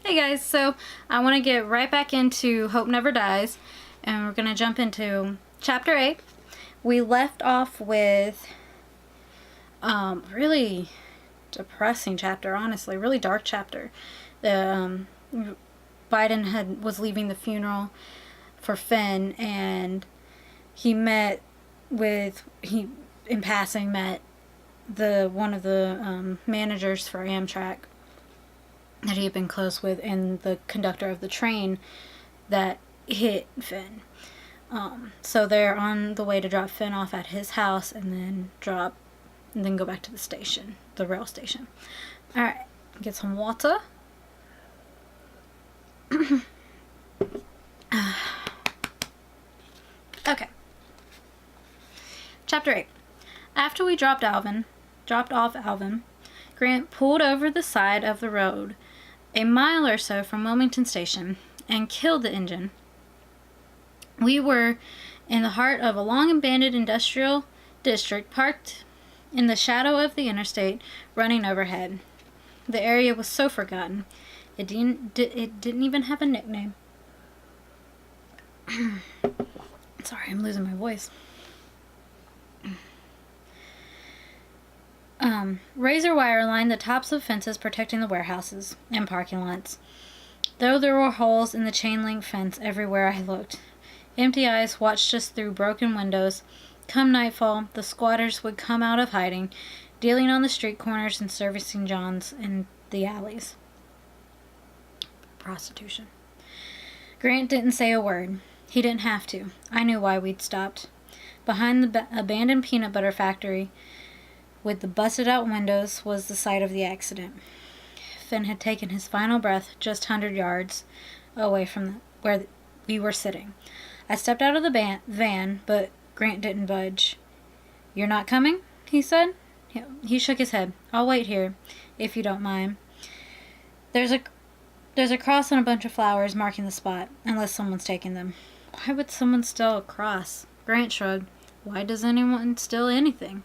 Hey guys, so I want to get right back into Hope Never Dies, and we're going to jump into Chapter 8. We left off with really depressing chapter, honestly, really dark chapter. Biden was leaving the funeral for Finn, and in passing met one of the managers for Amtrak that he had been close with, and the conductor of the train that hit Finn. So they're on the way to drop Finn off at his house, and then go back to the station, the rail station. All right, get some water. Okay. Chapter 8. After we dropped off Alvin, Grant pulled over the side of the road a mile or so from Wilmington Station and killed the engine. We were in the heart of a long abandoned industrial district, parked in the shadow of the interstate running overhead. The area was so forgotten. It didn't even have a nickname. Sorry, I'm losing my voice. Razor wire lined the tops of fences protecting the warehouses and parking lots, though there were holes in the chain-link fence everywhere I looked. Empty eyes watched us through broken windows. Come nightfall, the squatters would come out of hiding, dealing on the street corners and servicing johns in the alleys. Prostitution. Grant didn't say a word. He didn't have to. I knew why we'd stopped. Behind the abandoned peanut butter factory with the busted-out windows was the site of the accident. Finn had taken his final breath just 100 yards away from where we were sitting. I stepped out of the van, but Grant didn't budge. "You're not coming?" he said. He shook his head. "I'll wait here, if you don't mind. There's a cross and a bunch of flowers marking the spot, unless someone's taking them." "Why would someone steal a cross?" Grant shrugged. "Why does anyone steal anything?"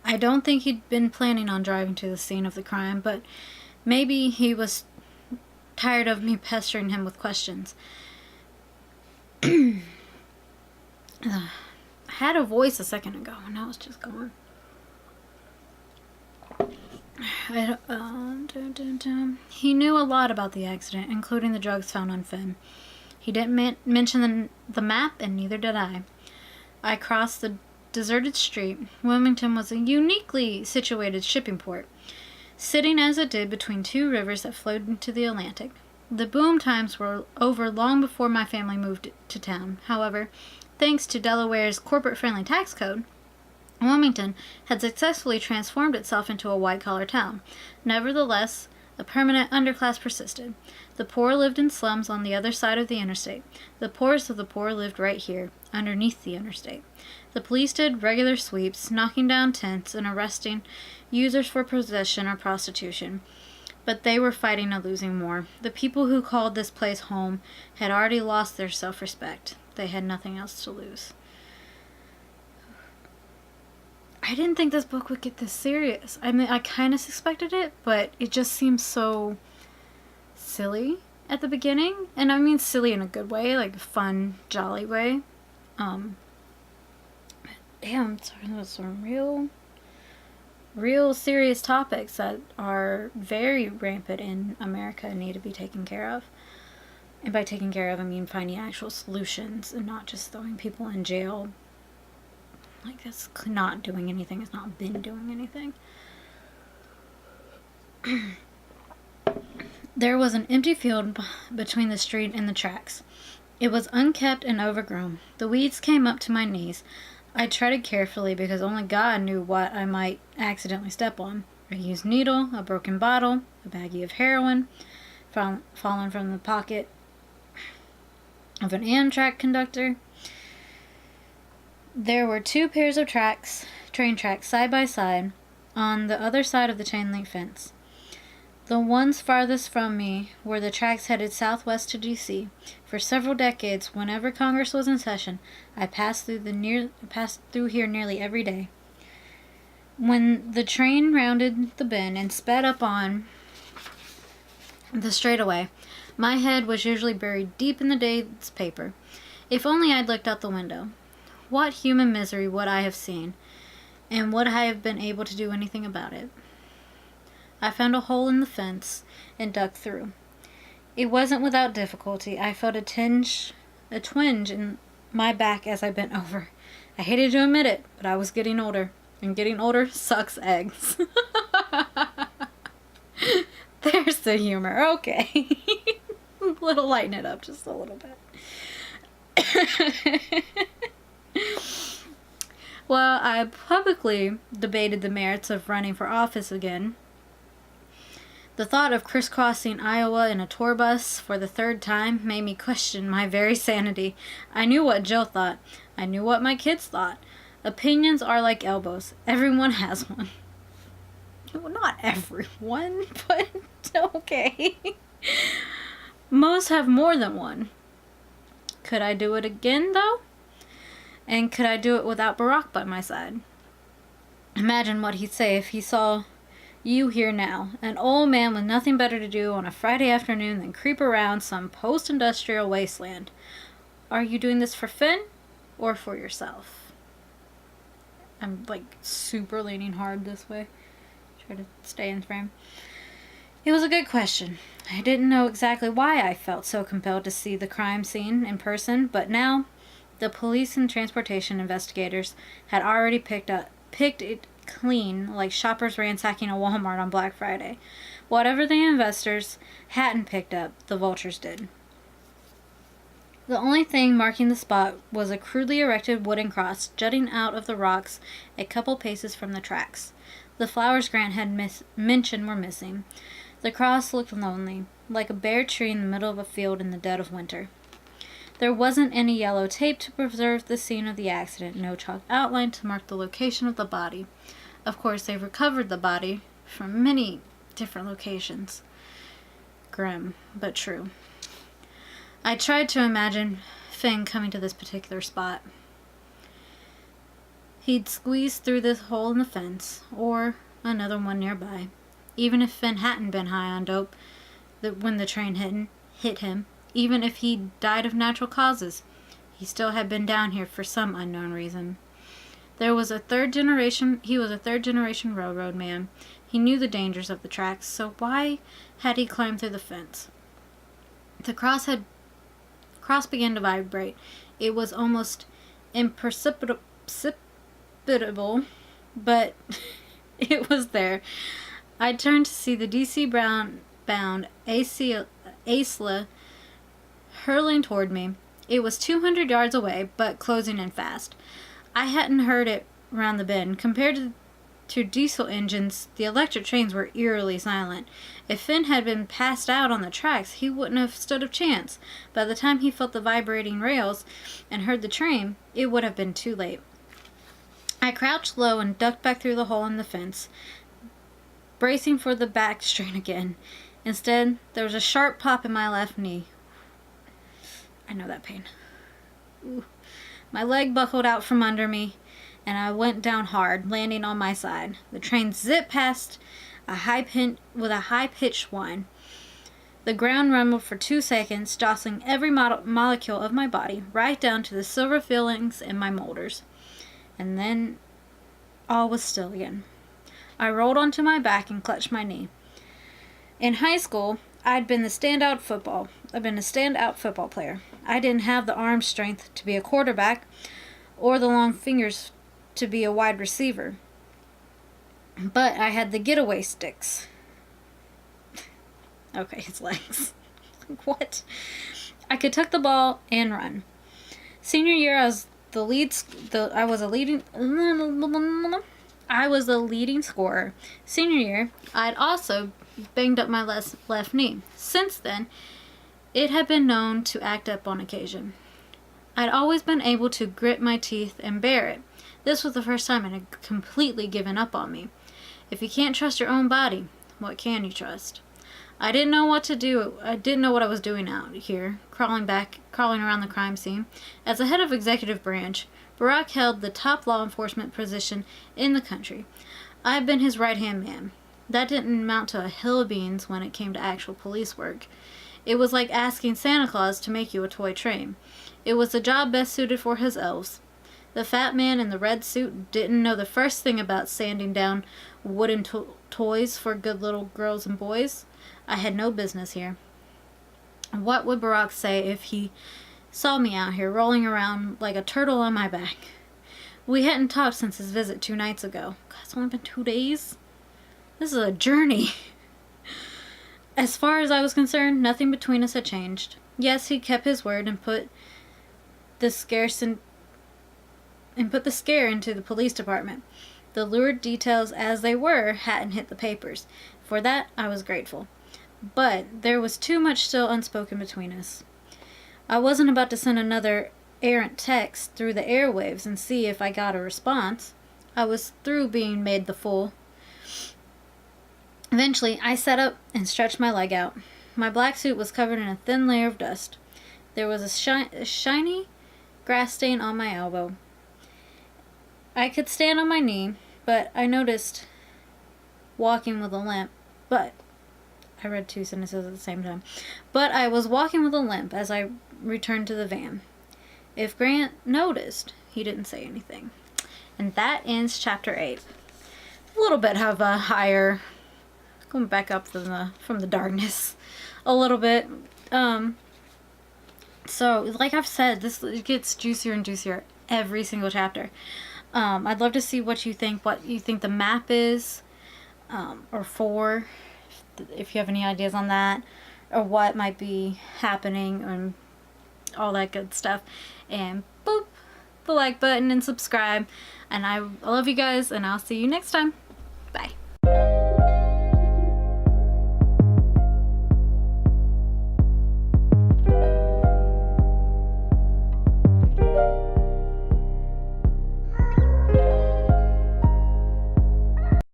I don't think he'd been planning on driving to the scene of the crime, but maybe he was tired of me pestering him with questions. I had a voice a second ago, and now it's just gone. He knew a lot about the accident, including the drugs found on Finn. He didn't mention the map, and neither did I. I crossed the deserted street. Wilmington was a uniquely situated shipping port, sitting as it did between two rivers that flowed into the Atlantic. The boom times were over long before my family moved to town. However, thanks to Delaware's corporate-friendly tax code, Wilmington had successfully transformed itself into a white-collar town. Nevertheless, a permanent underclass persisted. The poor lived in slums on the other side of the interstate. The poorest of the poor lived right here, underneath the interstate. The police did regular sweeps, knocking down tents and arresting users for possession or prostitution. But they were fighting a losing war. The people who called this place home had already lost their self-respect. They had nothing else to lose. I didn't think this book would get this serious. I mean, I kind of suspected it, but it just seems so silly at the beginning. And I mean silly in a good way, like a fun, jolly way. Damn, there's some real serious topics that are very rampant in America and need to be taken care of. And by taking care of, I mean finding actual solutions and not just throwing people in jail. Like, that's not doing anything. It's not been doing anything. There was an empty field between the street and the tracks. It was unkept and overgrown. The weeds came up to my knees. I treaded carefully because only God knew what I might accidentally step on. A used needle, a broken bottle, a baggie of heroin, fallen from the pocket of an Amtrak conductor. There were two pairs of train tracks side by side on the other side of the chain-link fence. The ones farthest from me were the tracks headed southwest to D.C. For several decades, whenever Congress was in session, I passed through here nearly every day. When the train rounded the bend and sped up on The straightaway. My head was usually buried deep in the day's paper. If only I'd looked out the window. What human misery would I have seen, and would I have been able to do anything about it? I found a hole in the fence and dug through. It wasn't without difficulty. I felt a twinge in my back as I bent over. I hated to admit it, but I was getting older, and getting older sucks eggs. There's the humor. Okay. Little lighten it up just a little bit. Well, I publicly debated the merits of running for office again. The thought of crisscrossing Iowa in a tour bus for the third time made me question my very sanity. I knew what Jill thought. I knew what my kids thought. Opinions are like elbows. Everyone has one. Well, not everyone, but okay. Most have more than one. Could I do it again, though? And could I do it without Barack by my side? Imagine what he'd say if he saw you here now, an old man with nothing better to do on a Friday afternoon than creep around some post-industrial wasteland. Are you doing this for Finn or for yourself? I'm like super leaning hard this way. Try to stay in frame. It was a good question. I didn't know exactly why I felt so compelled to see the crime scene in person, but now the police and transportation investigators had already picked it clean like shoppers ransacking a Walmart on Black Friday. Whatever the investors hadn't picked up, the vultures did. The only thing marking the spot was a crudely erected wooden cross jutting out of the rocks a couple paces from the tracks. The flowers Grant had mentioned were missing. The cross looked lonely, like a bare tree in the middle of a field in the dead of winter. There wasn't any yellow tape to preserve the scene of the accident, no chalk outline to mark the location of the body. Of course, they recovered the body from many different locations. Grim, but true. I tried to imagine Finn coming to this particular spot. He'd squeeze through this hole in the fence, or another one nearby. Even if Finn hadn't been high on dope when the train hit him, even if he died of natural causes, he still had been down here for some unknown reason. He was a third generation railroad man. He knew the dangers of the tracks, so why had he climbed through the fence? The cross began to vibrate. It was almost imperceptible, but it was there. I turned to see the D.C. bound Aisla hurtling toward me. It was 200 yards away, but closing in fast. I hadn't heard it round the bend. Compared to diesel engines, the electric trains were eerily silent. If Finn had been passed out on the tracks, he wouldn't have stood a chance. By the time he felt the vibrating rails and heard the train, it would have been too late. I crouched low and ducked back through the hole in the fence, bracing for the back strain again. Instead, there was a sharp pop in my left knee. I know that pain. Ooh. My leg buckled out from under me, and I went down hard, landing on my side. The train zipped past with a high-pitched whine. The ground rumbled for 2 seconds, jostling every molecule of my body, right down to the silver fillings in my molars. And then all was still again. I rolled onto my back and clutched my knee. In high school, I'd been a standout football player. I didn't have the arm strength to be a quarterback or the long fingers to be a wide receiver. But I had the getaway sticks. Okay, his legs. What? I could tuck the ball and run. Senior year, I was the leading scorer. Senior year, I'd also banged up my left knee. Since then, it had been known to act up on occasion. I'd always been able to grit my teeth and bear it. This was the first time it had completely given up on me. If you can't trust your own body, what can you trust? I didn't know what to do. I didn't know what I was doing out here, crawling around the crime scene. As the head of executive branch, Barack held the top law enforcement position in the country. I'd been his right-hand man. That didn't amount to a hill of beans when it came to actual police work. It was like asking Santa Claus to make you a toy train. It was the job best suited for his elves. The fat man in the red suit didn't know the first thing about sanding down wooden toys for good little girls and boys. I had no business here. What would Barack say if he saw me out here rolling around like a turtle on my back? We hadn't talked since his visit 2 nights ago. God, it's only been 2 days? This is a journey. As far as I was concerned, nothing between us had changed. Yes, he kept his word and put the scare into the police department. The lurid details as they were hadn't hit the papers. For that, I was grateful. But there was too much still unspoken between us. I wasn't about to send another errant text through the airwaves and see if I got a response. I was through being made the fool. Eventually, I sat up and stretched my leg out. My black suit was covered in a thin layer of dust. There was a shiny grass stain on my elbow. I could stand on my knee, but I noticed walking with a limp. But I read 2 sentences at the same time. But I was walking with a limp as I returned to the van. If Grant noticed, he didn't say anything. And that ends chapter 8. A little bit of a higher, going back up from the darkness a little bit. So, like I've said, it gets juicier and juicier every single chapter. I'd love to see what you think the map is, or for, if you have any ideas on that, or what might be happening, and all that good stuff. And boop, the like button and subscribe. And I love you guys, and I'll see you next time. Bye.